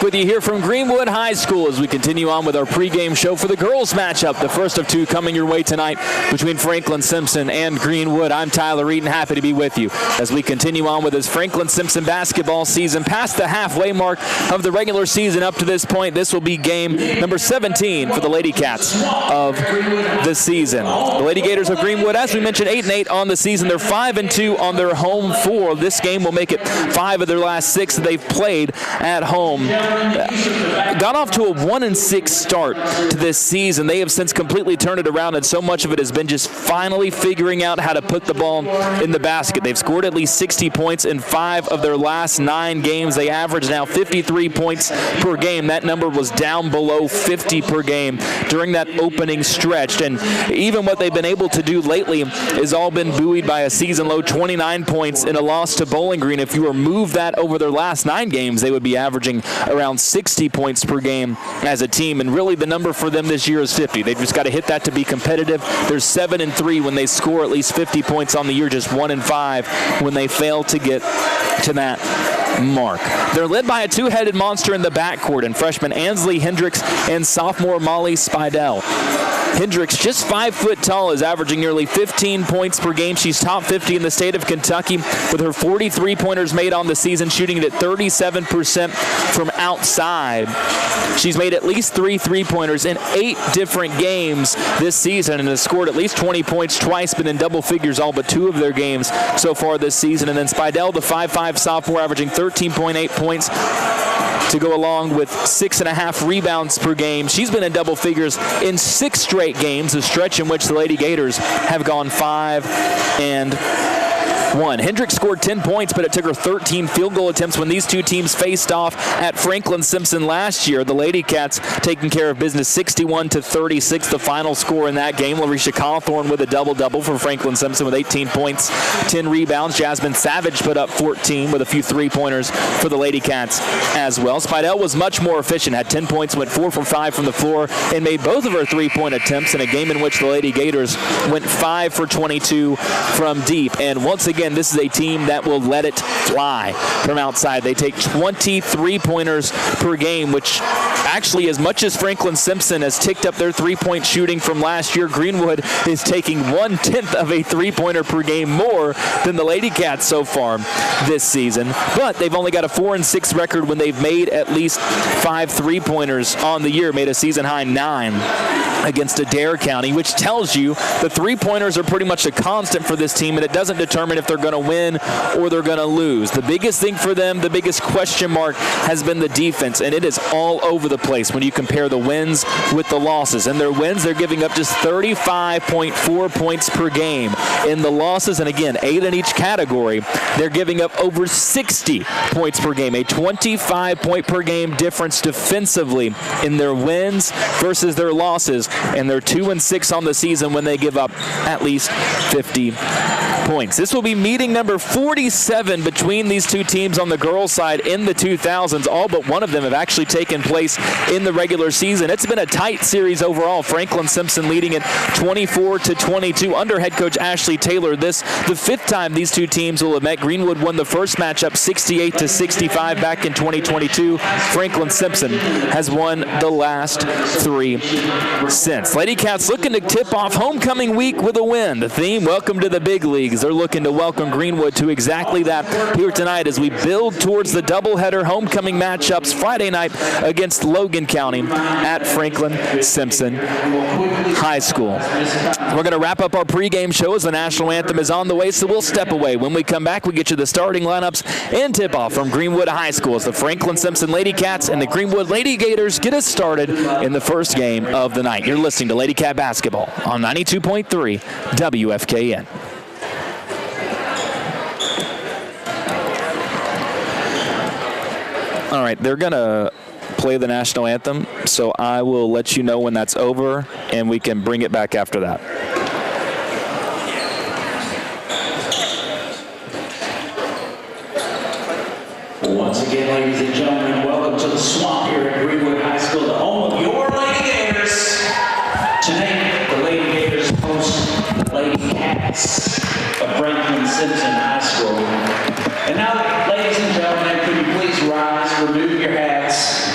back with you here from Greenwood High School as we continue on with our pregame show for the girls matchup, the first of two coming your way tonight between Franklin-Simpson and Greenwood. I'm Tyler Eaton, happy to be with you as we continue on with this Franklin-Simpson basketball season past the halfway mark of the regular season up to this point. This will be game number 17 for the Lady Cats of the season. The Lady Gators of Greenwood, as we mentioned, 8-8 on the season. They're 5-2 on their home floor. This game will make it 5 of their last 6 that they've played at home. Got off to a 1-6 start to this season. They have since completely turned it around, and so much of it has been just finally figuring out how to put the ball in the basket. They've scored at least 60 points in 5 of their last 9 games. They average now 53 points per game. That number was down below 50 per game during that opening stretch, and even what they've been able to do lately has all been buoyed by a season-low 29 points in a loss to Bowling Green. If you remove that over their last 9 games, they would be averaging around 60 points per game as a team, and really the number for them this year is 50. They've just got to hit that to be competitive. They're 7-3 when they score at least 50 points on the year, just 1-5 when they fail to get to that mark. They're led by a two-headed monster in the backcourt, and freshman Ansley Hendricks and sophomore Molly Spidell. Hendricks, just 5 foot tall, is averaging nearly 15 points per game. She's top 50 in the state of Kentucky with her 43 pointers made on the season, shooting it at 37% from outside. She's made at least 3 3-pointers in 8 different games this season and has scored at least 20 points twice, been in double figures all but 2 of their games so far this season. And then Spidell, the 5'5 sophomore, averaging 13.8 points to go along with 6.5 rebounds per game. She's been in double figures in 6 straight games, a stretch in which the Lady Gators have gone 5-1. Hendricks scored 10 points, but it took her 13 field goal attempts when these two teams faced off at Franklin-Simpson last year. The Lady Cats taking care of business 61-36, the final score in that game. Larisha Cawthorn with a double-double for Franklin-Simpson with 18 points, 10 rebounds. Jasmine Savage put up 14 with a few 3-pointers for the Lady Cats as well. Spidell was much more efficient, had 10 points, went 4 for 5 from the floor, and made both of her 3-point attempts in a game in which the Lady Gators went 5 for 22 from deep. And once again, this is a team that will let it fly from outside. They take 23 pointers per game, which actually, as much as Franklin-Simpson has ticked up their 3-point shooting from last year, Greenwood is taking 1/10 of a 3-pointer per game more than the Lady Cats so far this season. But they've only got a 4-6 record when they've made at least 5 3-pointers on the year, made a season-high 9 against Adair County, which tells you the 3-pointers are pretty much a constant for this team, and it doesn't determine if they're going to win or they're going to lose. The biggest thing for them, the biggest question mark, has been the defense, and it is all over the place when you compare the wins with the losses. In their wins, they're giving up just 35.4 points per game. In the losses, and again, 8 in each category, they're giving up over 60 points per game, a 25-point per game difference defensively in their wins versus their losses, and they're 2-6 on the season when they give up at least 50 points. This will be meeting number 47 between these two teams on the girls' side in the 2000s. All but one of them have actually taken place in the regular season. It's been a tight series overall. Franklin-Simpson leading it 24-22 under head coach Ashley Taylor. This the 5th time these two teams will have met. Greenwood won the first matchup 68-65 back in 2022. Franklin-Simpson has won the last 3 since. Lady Cats looking to tip off homecoming week with a win. The theme, welcome to the big leagues. They're looking to welcome Greenwood to exactly that here tonight as we build towards the doubleheader homecoming matchups Friday night against Logan County at Franklin-Simpson High School. We're going to wrap up our pregame show as the national anthem is on the way, so we'll step away. When we come back, we get you the starting lineups and tip-off from Greenwood High School as the Franklin-Simpson Lady Cats and the Greenwood Lady Gators get us started in the first game of the night. You're listening to Lady Cat Basketball on 92.3 WFKN. All right, they're going to play the national anthem, so I will let you know when that's over, and we can bring it back after that. Once again, ladies and gentlemen, welcome to the Swamp here at Greenwood High School, the home of your Lady Gators. Tonight, the Lady Gators host the Lady Cats of Franklin-Simpson High School. And now, ladies and gentlemen, could you please rise, remove your hats,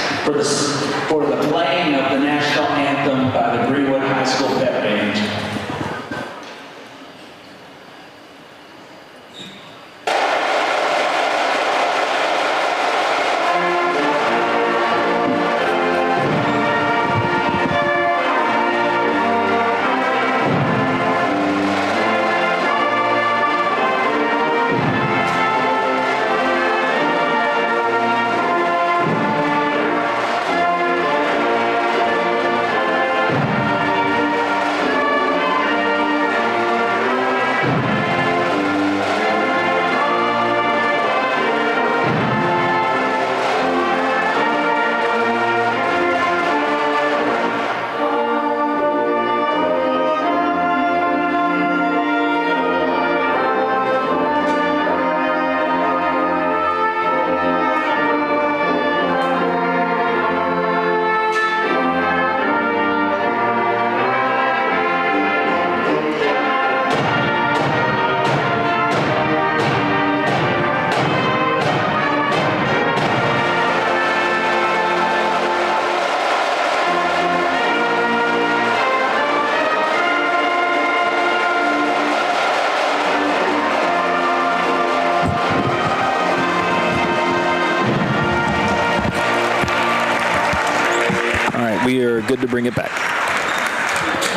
good to bring it back.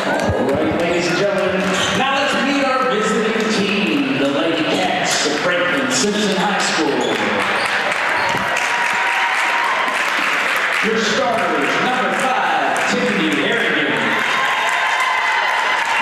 All right, ladies and gentlemen, now let's meet our visiting team, the Lady Cats of Franklin-Simpson High School. Your starters, number 5, Tiffany Harrigan.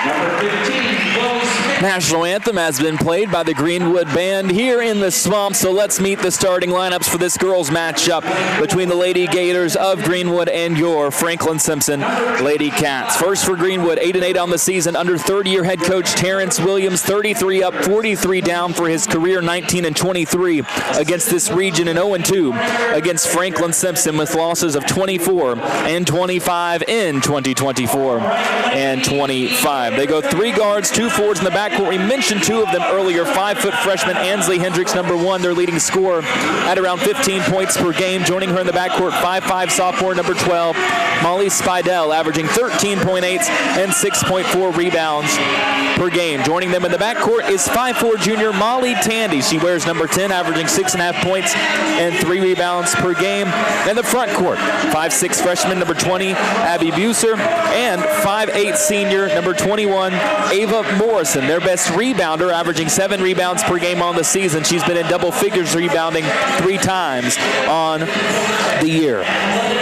Number 15, Chloe Smith. National anthem has been played by the Greenwood Band here in the Swamp, so let's meet the starting lineups for this girls matchup between the Lady Gators of Greenwood and your Franklin-Simpson Lady Cats. First for Greenwood, 8-8 on the season under third-year head coach Terrence Williams, 33 up, 43 down for his career, 19-23 against this region, and 0-2 against Franklin-Simpson with losses of 24 and 25 in 2024 and 25. They go 3 guards, 2 forwards in the backcourt. We mentioned 2 of them earlier. 5-foot freshman Ansley Hendricks, number 1, their leading scorer at around 15 points per game. Joining her in the backcourt, 5'5" sophomore, number 12, Molly Spidell, averaging 13.8 and 6.4 rebounds per game. Joining them in the backcourt is 5'4" junior Molly Tandy. She wears number 10, averaging 6.5 points and 3 rebounds per game. And the front court, 5'6" freshman, number 20, Abby Buser, and 5'8" senior, number 21, Ava Morrison, their best rebounder, averaging 7 rebounds per game on the season. She's been in double figures rebounding 3 times on the year.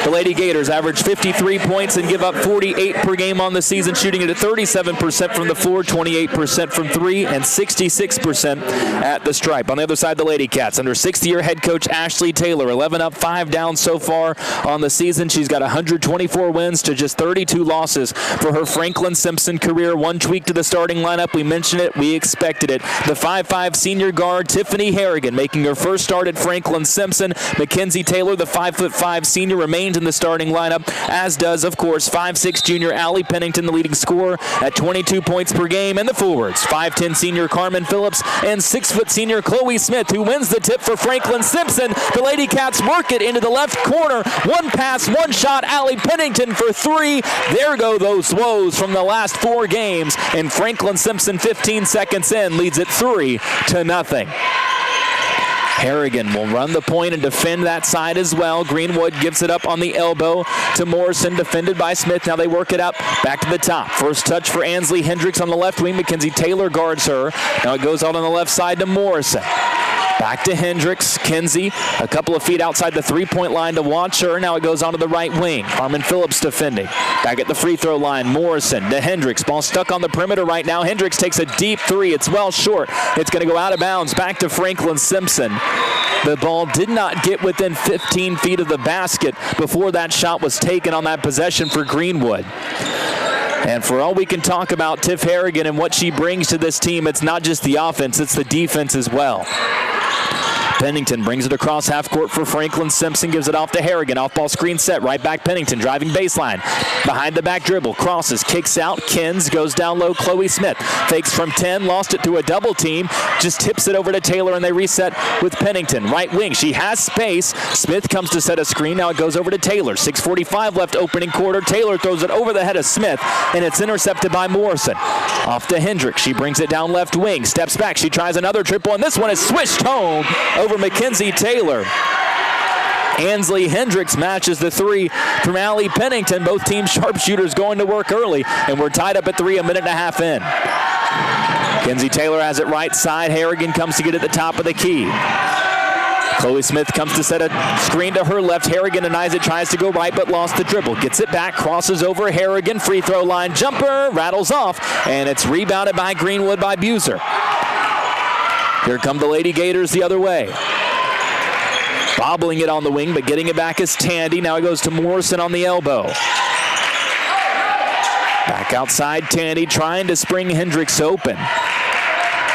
The Lady Gators average 53 points and give up 48 per game on the season, shooting it at 37% from the floor, 28% from 3, and 66% at the stripe. On the other side, the Lady Cats, under 6th-year head coach Ashley Taylor, 11 up, 5 down so far on the season. She's got 124 wins to just 32 losses for her Franklin-Simpson career. 1 tweak to the starting lineup. We mentioned it. We expected it. The 5'5" senior guard, Tiffany Harrigan, making her first start at Franklin-Simpson. Mackenzie Taylor, the 5'5" senior, remains in the starting lineup, as does, of course, 5'6" junior Allie Pennington, the leading scorer at 22 points per game. And the forwards, 5'10" senior Carmen Phillips and 6' senior Chloe Smith, who wins the tip for Franklin-Simpson. The Lady Cats work it into the left corner. 1 pass, 1 shot, Allie Pennington for 3. There go those woes from the last 4 games. And Franklin-Simpson, 15 seconds in, leads it 3-0. Harrigan will run the point and defend that side as well. Greenwood gives it up on the elbow to Morrison, defended by Smith. Now they work it up back to the top. First touch for Ansley Hendricks on the left wing. Mackenzie Taylor guards her. Now it goes out on the left side to Morrison. Back to Hendricks. Kinsey a couple of feet outside the 3-point line to watch her. Now it goes onto the right wing. Carmen Phillips defending. Back at the free throw line. Morrison to Hendricks. Ball stuck on the perimeter right now. Hendricks takes a deep 3. It's well short. It's going to go out of bounds back to Franklin-Simpson. The ball did not get within 15 feet of the basket before that shot was taken on that possession for Greenwood. And for all we can talk about Tiff Harrigan and what she brings to this team, it's not just the offense, it's the defense as well. Pennington brings it across half court for Franklin-Simpson, gives it off to Harrigan. Off-ball screen set, right back Pennington, driving baseline. Behind the back dribble, crosses, kicks out. Kins goes down low, Chloe Smith. Fakes from 10, lost it to a double team. Just tips it over to Taylor, and they reset with Pennington. Right wing, she has space. Smith comes to set a screen. Now it goes over to Taylor. 6:45 left opening quarter. Taylor throws it over the head of Smith, and it's intercepted by Morrison. Off to Hendricks. She brings it down left wing. Steps back. She tries another triple, and this one is swished home over Mackenzie Taylor. Ansley Hendricks matches the 3 from Allie Pennington. Both teams sharpshooters going to work early, and we're tied up at 3, a minute and a half in. Mackenzie Taylor has it right side. Harrigan comes to get at the top of the key. Chloe Smith comes to set a screen to her left. Harrigan denies it, tries to go right, but lost the dribble. Gets it back, crosses over Harrigan. Free throw line jumper, rattles off, and it's rebounded by Greenwood by Buser. Here come the Lady Gators the other way. Bobbling it on the wing, but getting it back is Tandy. Now it goes to Morrison on the elbow. Back outside, Tandy trying to spring Hendricks open,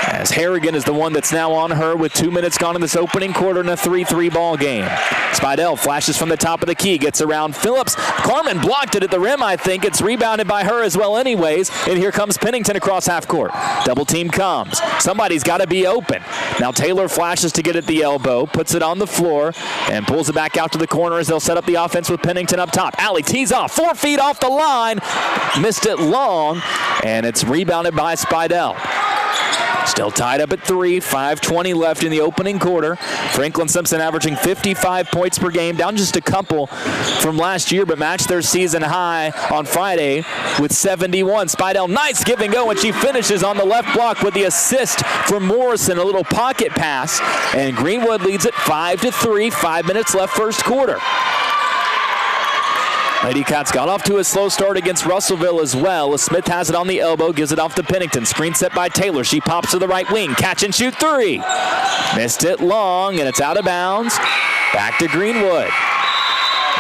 as Harrigan is the one that's now on her with 2 minutes gone in this opening quarter in a 3-3 ball game. Spidell flashes from the top of the key, gets around Phillips. Carmen blocked it at the rim, I think. It's rebounded by her as well anyways, and here comes Pennington across half court. Double team comes. Somebody's got to be open. Now Taylor flashes to get at the elbow, puts it on the floor, and pulls it back out to the corner as they'll set up the offense with Pennington up top. Allie tees off, 4 feet off the line. Missed it long, and it's rebounded by Spidell. Still tied up at 3, 5:20 left in the opening quarter. Franklin-Simpson averaging 55 points per game, down just a couple from last year, but matched their season high on Friday with 71. Spidell, nice give and go, and she finishes on the left block with the assist from Morrison, a little pocket pass, and Greenwood leads it 5-3, 5 minutes left first quarter. Lady Cats got off to a slow start against Russellville as well. Smith has it on the elbow, gives it off to Pennington. Screen set by Taylor. She pops to the right wing. Catch and shoot three. Missed it long, and it's out of bounds. Back to Greenwood.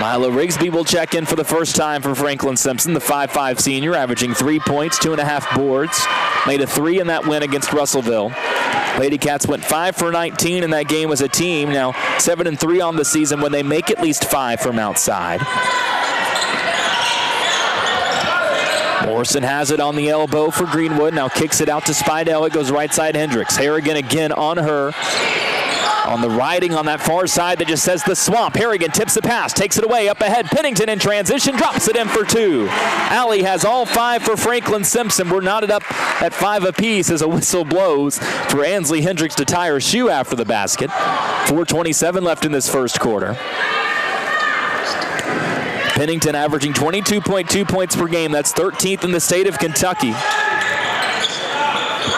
Mila Rigsby will check in for the first time for Franklin-Simpson, the 5'5 senior, averaging 3 points, 2.5 boards. Made a 3 in that win against Russellville. Lady Cats went 5 for 19 in that game as a team. Now 7-3 on the season when they make at least 5 from outside. Morrison has it on the elbow for Greenwood. Now kicks it out to Spidell. It goes right side Hendricks. Harrigan again on her. On the riding on that far side that just says the swamp. Harrigan tips the pass, takes it away up ahead. Pennington in transition, drops it in for 2. Allie has all 5 for Franklin-Simpson. We're knotted up at 5 apiece as a whistle blows for Ansley Hendricks to tie her shoe after the basket. 4:27 left in this first quarter. Pennington averaging 22.2 points per game. That's 13th in the state of Kentucky.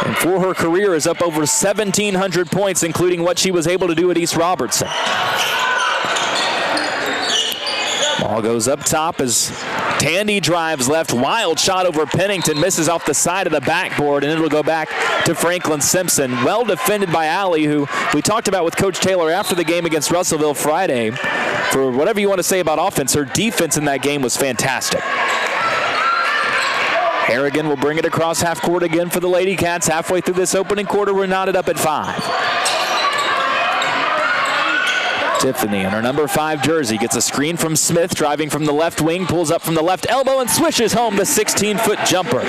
And for her career is up over 1,700 points, including what she was able to do at East Robertson. Ball goes up top as Tandy drives left. Wild shot over Pennington. Misses off the side of the backboard, and it'll go back to Franklin-Simpson. Well defended by Allie, who we talked about with Coach Taylor after the game against Russellville Friday. For whatever you want to say about offense, her defense in that game was fantastic. Harrigan will bring it across half court again for the Lady Cats. Halfway through this opening quarter, we're knotted up at 5. Tiffany in her number 5 jersey gets a screen from Smith, driving from the left wing, pulls up from the left elbow and swishes home the 16-foot jumper.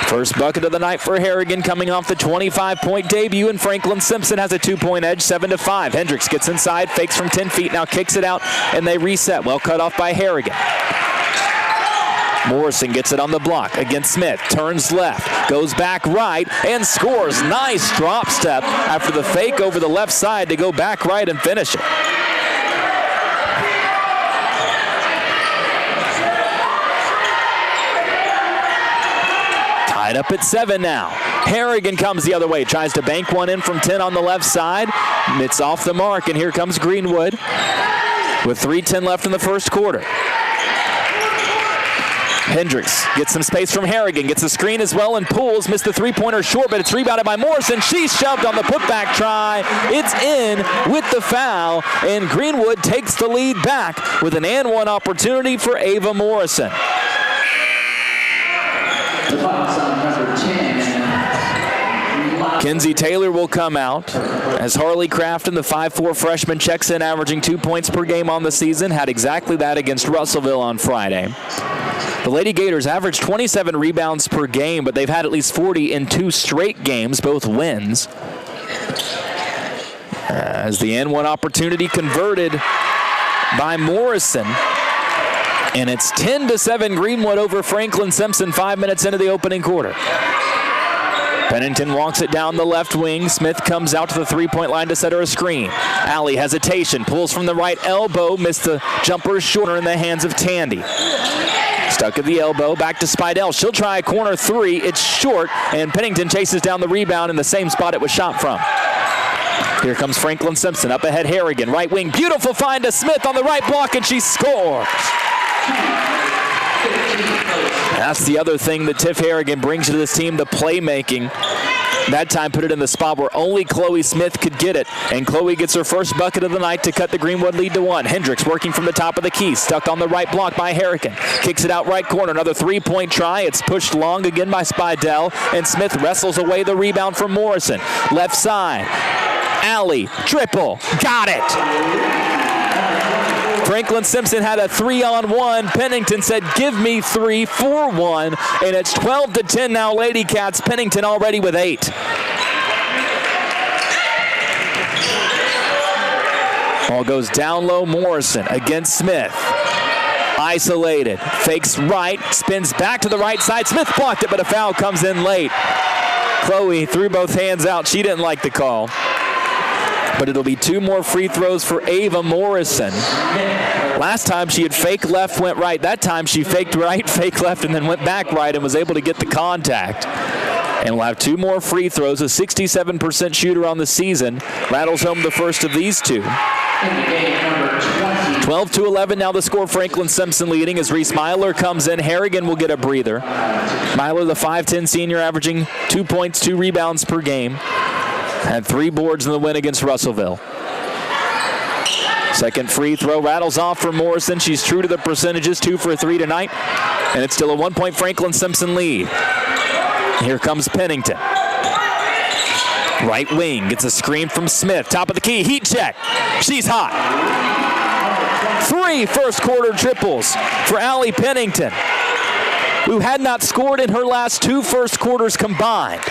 First bucket of the night for Harrigan, coming off the 25-point debut, and Franklin-Simpson has a 2-point edge, 7-5. Hendricks gets inside, fakes from 10 feet, now kicks it out, and they reset. Well cut off by Harrigan. Morrison gets it on the block against Smith, turns left, goes back right, and scores. Nice drop step after the fake over the left side to go back right and finish it. Tied up at 7 now. Harrigan comes the other way, tries to bank one in from 10 on the left side. It's off the mark, and here comes Greenwood with 3:10 left in the first quarter. Hendricks gets some space from Harrigan, gets a screen as well and pulls, missed the three-pointer short, but it's rebounded by Morrison. She's shoved on the putback try. It's in with the foul, and Greenwood takes the lead back with an and-one opportunity for Ava Morrison. Kenzie Taylor will come out as Harley Crafton, the 5'4 freshman, checks in, averaging 2 points per game on the season. Had exactly that against Russellville on Friday. The Lady Gators averaged 27 rebounds per game, but they've had at least 40 in 2 straight games, both wins. As the N1 opportunity converted by Morrison. And it's 10-7 Greenwood over Franklin-Simpson 5 minutes into the opening quarter. Pennington walks it down the left wing. Smith comes out to the three-point line to set her a screen. Allie hesitation, pulls from the right elbow, missed the jumper shorter in the hands of Tandy. Stuck at the elbow, back to Spidell. She'll try a corner 3. It's short, and Pennington chases down the rebound in the same spot it was shot from. Here comes Franklin-Simpson, up ahead Harrigan, right wing. Beautiful find to Smith on the right block, and she scores. That's the other thing that Tiff Harrigan brings to this team, the playmaking. That time put it in the spot where only Chloe Smith could get it, and Chloe gets her first bucket of the night to cut the Greenwood lead to 1. Hendricks working from the top of the key, stuck on the right block by Harrigan. Kicks it out right corner, another three-point try. It's pushed long again by Spidell, and Smith wrestles away the rebound from Morrison. Left side, Allie, triple, got it. Franklin-Simpson had a 3-on-1. Pennington said, give me 3 for 1. And it's 12-10 now, Lady Cats. Pennington already with 8. Ball goes down low, Morrison against Smith. Isolated, fakes right, spins back to the right side. Smith blocked it, but a foul comes in late. Chloe threw both hands out. She didn't like the call. But it'll be 2 more free throws for Ava Morrison. Last time she had fake left, went right. That time she faked right, fake left, and then went back right and was able to get the contact. And we'll have 2 more free throws. A 67% shooter on the season. Rattles home the first of these 2. 12-11 now the score. Franklin-Simpson leading as Reese Myler comes in. Harrigan will get a breather. Myler, the 5'10 senior, averaging 2 points, 2 rebounds per game. Had 3 boards in the win against Russellville. Second free throw rattles off for Morrison. She's true to the percentages, 2 for 3 tonight. And it's still a 1-point Franklin-Simpson lead. Here comes Pennington. Right wing gets a screen from Smith. Top of the key, heat check. She's hot. 3 first quarter triples for Allie Pennington, who had not scored in her last 2 first quarters combined.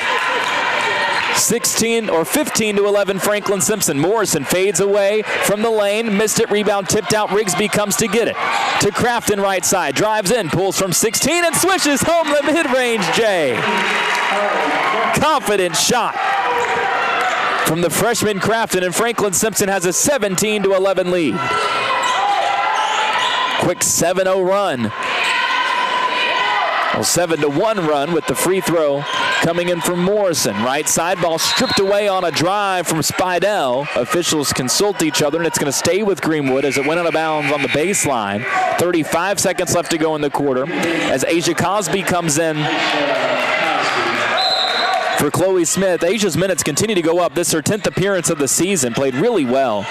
15-11 Franklin-Simpson. Morrison fades away from the lane. Missed it. Rebound tipped out. Rigsby comes to get it. To Crafton right side. Drives in. Pulls from 16 and swishes home the mid-range J. Confident shot from the freshman Crafton, and Franklin-Simpson has a 17-11 lead. Quick 7-0 run. A 7-1 run with the free throw coming in from Morrison. Right side, ball stripped away on a drive from Spidell. Officials consult each other, and it's going to stay with Greenwood as it went out of bounds on the baseline. 35 seconds left to go in the quarter as Asia Cosby comes in for Chloe Smith. Asia's minutes continue to go up. This is her 10th appearance of the season. Played really well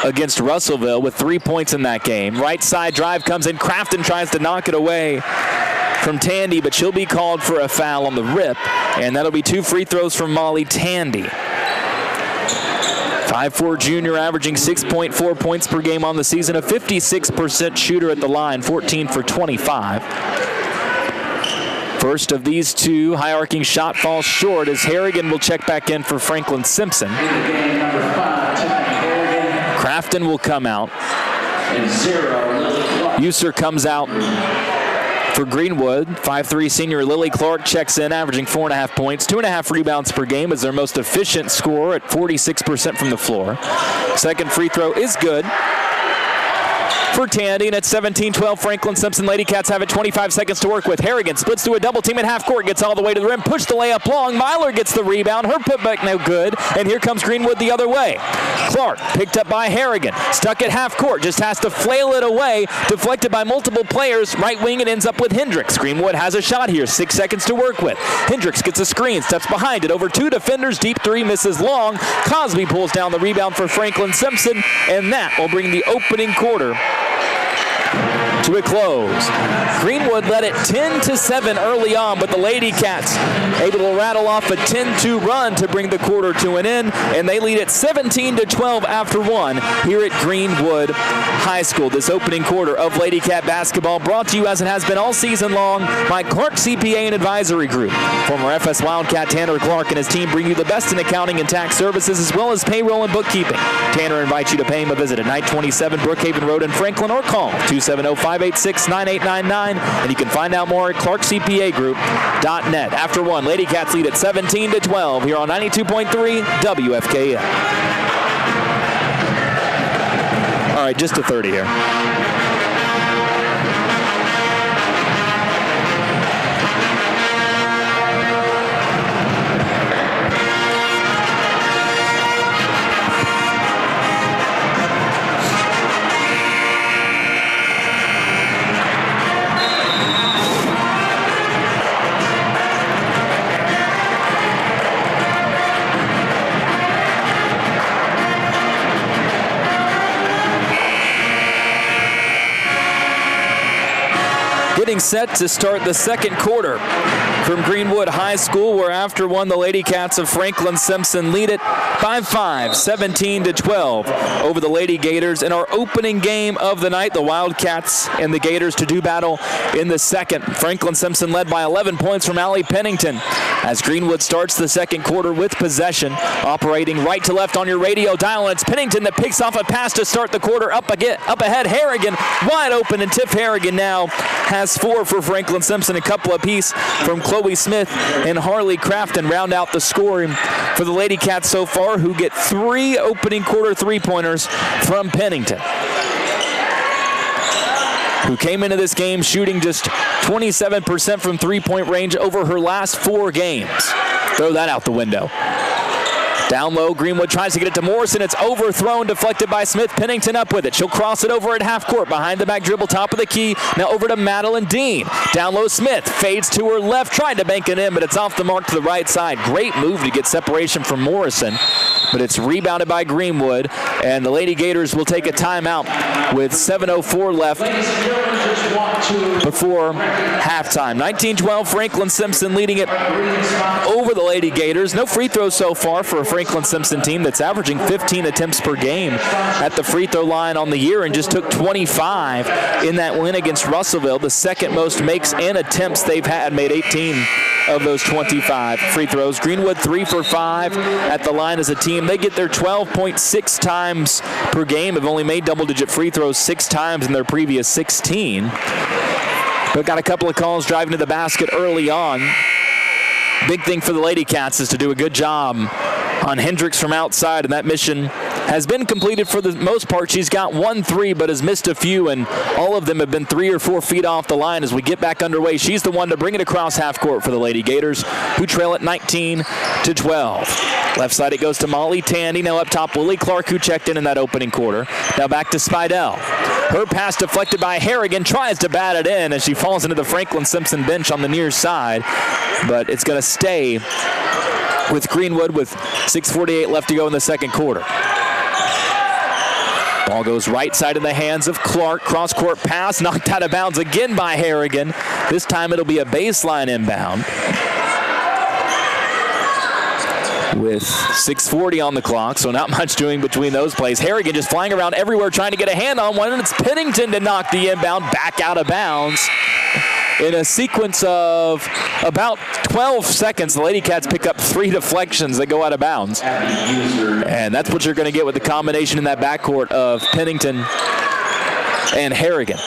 against Russellville with 3 points in that game. Right side drive comes in. Crafton tries to knock it away from Tandy, but she'll be called for a foul on the rip, and that'll be 2 free throws from Molly Tandy. 5'4" junior, averaging 6.4 points per game on the season, a 56% shooter at the line, 14 for 25. First of these 2, high arcing shot falls short as Harrigan will check back in for Franklin-Simpson. Crafton will come out. User comes out for Greenwood. 5'3" senior Lily Clark checks in, averaging 4.5 points, 2.5 rebounds per game, as their most efficient scorer at 46% from the floor. Second free throw is good for Tandy, and at 17-12, Franklin-Simpson Lady Cats have it. 25 seconds to work with. Harrigan splits through a double team at half court, gets all the way to the rim, push the layup long. Myler gets the rebound. Her putback no good, and here comes Greenwood the other way. Clark picked up by Harrigan, stuck at half court, just has to flail it away, deflected by multiple players. Right wing, it ends up with Hendricks. Greenwood has a shot here, 6 seconds to work with. Hendricks gets a screen, steps behind it, over 2 defenders, deep 3, misses long. Cosby pulls down the rebound for Franklin-Simpson, and that will bring the opening quarter to a close. Greenwood led it 10-7 early on, but the Lady Cats able to rattle off a 10-2 run to bring the quarter to an end, and they lead it 17-12 after 1 here at Greenwood High School. This opening quarter of Lady Cat basketball brought to you, as it has been all season long, by Clark CPA and Advisory Group. Former FS Wildcat Tanner Clark and his team bring you the best in accounting and tax services, as well as payroll and bookkeeping. Tanner invites you to pay him a visit at 927 Brookhaven Road in Franklin, or call 270-586-9899, and you can find out more at clarkcpagroup.net. After 1, Lady Cats lead at 17-12 here on 92.3 WFKN. All right, just a 30 here. Getting set to start the second quarter from Greenwood High School, where after 1, the Lady Cats of Franklin-Simpson lead it by 5, 17-12 over the Lady Gators. In our opening game of the night, the Wildcats and the Gators to do battle in the second. Franklin-Simpson led by 11 points from Allie Pennington. as Greenwood starts the second quarter with possession. Operating right to left on your radio dial, and it's Pennington that picks off a pass to start the quarter. Up ahead, Harrigan wide open, and Tiff Harrigan now has 4 for Franklin-Simpson. A couple apiece from Chloe Smith and Harley Crafton round out the scoring for the Lady Cats so far, who get 3 opening quarter three-pointers from Pennington, who came into this game shooting just 27% from three-point range over her last 4 games. Throw that out the window. Down low, Greenwood tries to get it to Morrison. It's overthrown, deflected by Smith. Pennington up with it. She'll cross it over at half court. Behind the back dribble, top of the key. Now over to Madeline Dean. Down low, Smith fades to her left, trying to bank it in, but it's off the mark to the right side. Great move to get separation from Morrison, but it's rebounded by Greenwood, and the Lady Gators will take a timeout with 7:04 left before halftime. 19-12, Franklin-Simpson leading it over the Lady Gators. No free throws so far for a Franklin-Simpson team that's averaging 15 attempts per game at the free throw line on the year, and just took 25 in that win against Russellville. The second most makes and attempts they've had, made 18 of those 25 free throws. Greenwood 3 for 5 at the line as a team. They get their 12.6 times per game, have only made double-digit free throws 6 times in their previous 16. But got a couple of calls driving to the basket early on. Big thing for the Lady Cats is to do a good job on Hendricks from outside, and that mission has been completed for the most part. She's got 1 3, but has missed a few, and all of them have been 3 or 4 feet off the line as we get back underway. She's the one to bring it across half court for the Lady Gators, who trail at 19-12. Left side it goes to Molly Tandy. Now up top, Lily Clark, who checked in that opening quarter. Now back to Spidell. Her pass deflected by Harrigan, tries to bat it in as she falls into the Franklin-Simpson bench on the near side, but it's going to stay with Greenwood with 6:48 left to go in the second quarter. Ball goes right side in the hands of Clark. Cross-court pass knocked out of bounds again by Harrigan. This time it'll be a baseline inbound with 6:40 on the clock, so not much doing between those plays. Harrigan just flying around everywhere trying to get a hand on one, and it's Pennington to knock the inbound back out of bounds. In a sequence of about 12 seconds, the Lady Cats pick up 3 deflections that go out of bounds. And that's what you're going to get with the combination in that backcourt of Pennington and Harrigan.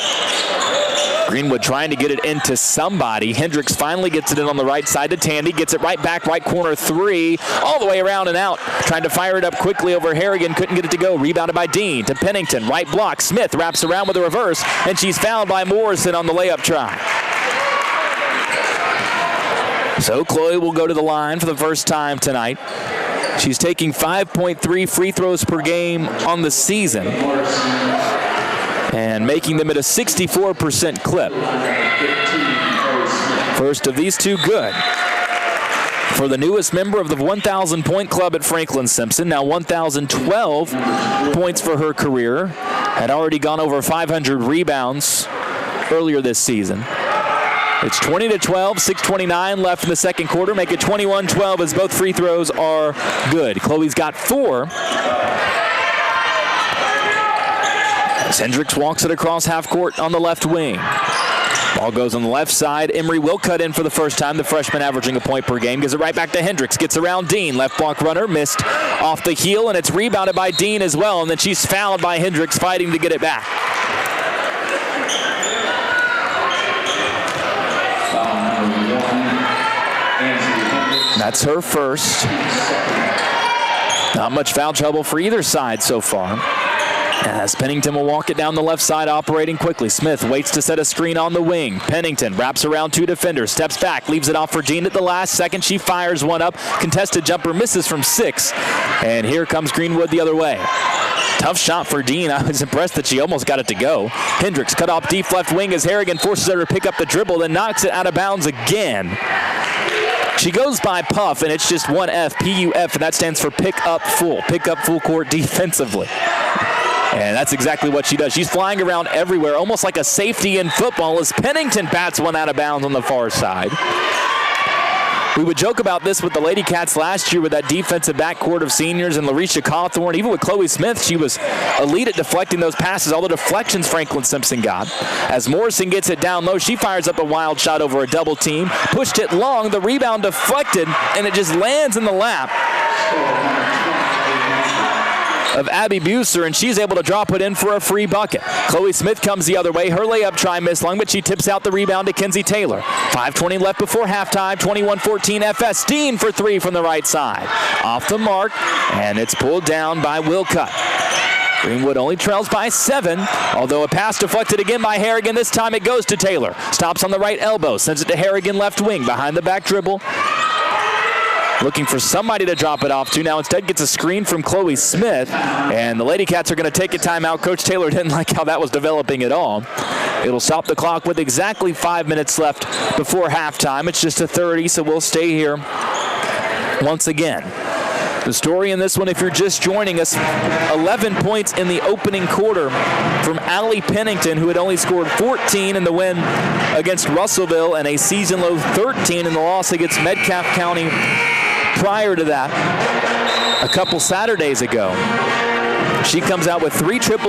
Greenwood trying to get it into somebody. Hendricks finally gets it in on the right side to Tandy. Gets it right back, right corner 3, all the way around and out. Trying to fire it up quickly over Harrigan. Couldn't get it to go. Rebounded by Dean to Pennington. Right block. Smith wraps around with a reverse, and she's fouled by Morrison on the layup try. So Chloe will go to the line for the first time tonight. She's taking 5.3 free throws per game on the season and making them at a 64% clip. First of these 2 good for the newest member of the 1,000-point club at Franklin-Simpson. Now 1,012 points for her career. Had already gone over 500 rebounds earlier this season. It's 20-12, 6:29 left in the second quarter. Make it 21-12 as both free throws are good. Chloe's got 4. As Hendricks walks it across half court on the left wing. Ball goes on the left side. Emery will cut in for the first time. The freshman averaging a point per game. Gives it right back to Hendricks. Gets around Dean. Left block runner. Missed off the heel, and it's rebounded by Dean as well. And then she's fouled by Hendricks, fighting to get it back. That's her first. Not much foul trouble for either side so far, as Pennington will walk it down the left side, operating quickly. Smith waits to set a screen on the wing. Pennington wraps around 2 defenders, steps back, leaves it off for Dean at the last second. She fires one up. Contested jumper, misses from 6. And here comes Greenwood the other way. Tough shot for Dean. I was impressed that she almost got it to go. Hendricks cut off deep left wing as Harrigan forces her to pick up the dribble, then knocks it out of bounds again. She goes by Puff, and it's just 1F, P-U-F, and that stands for pick up full court defensively. And that's exactly what she does. She's flying around everywhere, almost like a safety in football, as Pennington bats one out of bounds on the far side. We would joke about this with the Lady Cats last year with that defensive backcourt of seniors and Larisha Cawthorn. Even with Chloe Smith, she was elite at deflecting those passes, all the deflections Franklin-Simpson got. As Morrison gets it down low, she fires up a wild shot over a double team. Pushed it long, the rebound deflected, and it just lands in the lap of Abby Buser, and she's able to drop it in for a free bucket. Chloe Smith comes the other way. Her layup try missed long, but she tips out the rebound to Kenzie Taylor. 5:20 left before halftime. 21-14 FS. Steen for three from the right side. Off the mark, and it's pulled down by Wilcutt. Greenwood only trails by 7, although a pass deflected again by Harrigan. This time it goes to Taylor. Stops on the right elbow, sends it to Harrigan left wing, behind the back dribble. Looking for somebody to drop it off to. Now instead gets a screen from Chloe Smith, and the Lady Cats are going to take a timeout. Coach Taylor didn't like how that was developing at all. It'll stop the clock with exactly 5 minutes left before halftime. It's just a 30, so we'll stay here once again. The story in this one, if you're just joining us, 11 points in the opening quarter from Allie Pennington, who had only scored 14 in the win against Russellville and a season-low 13 in the loss against Metcalfe County prior to that a couple Saturdays ago. She comes out with 3 triples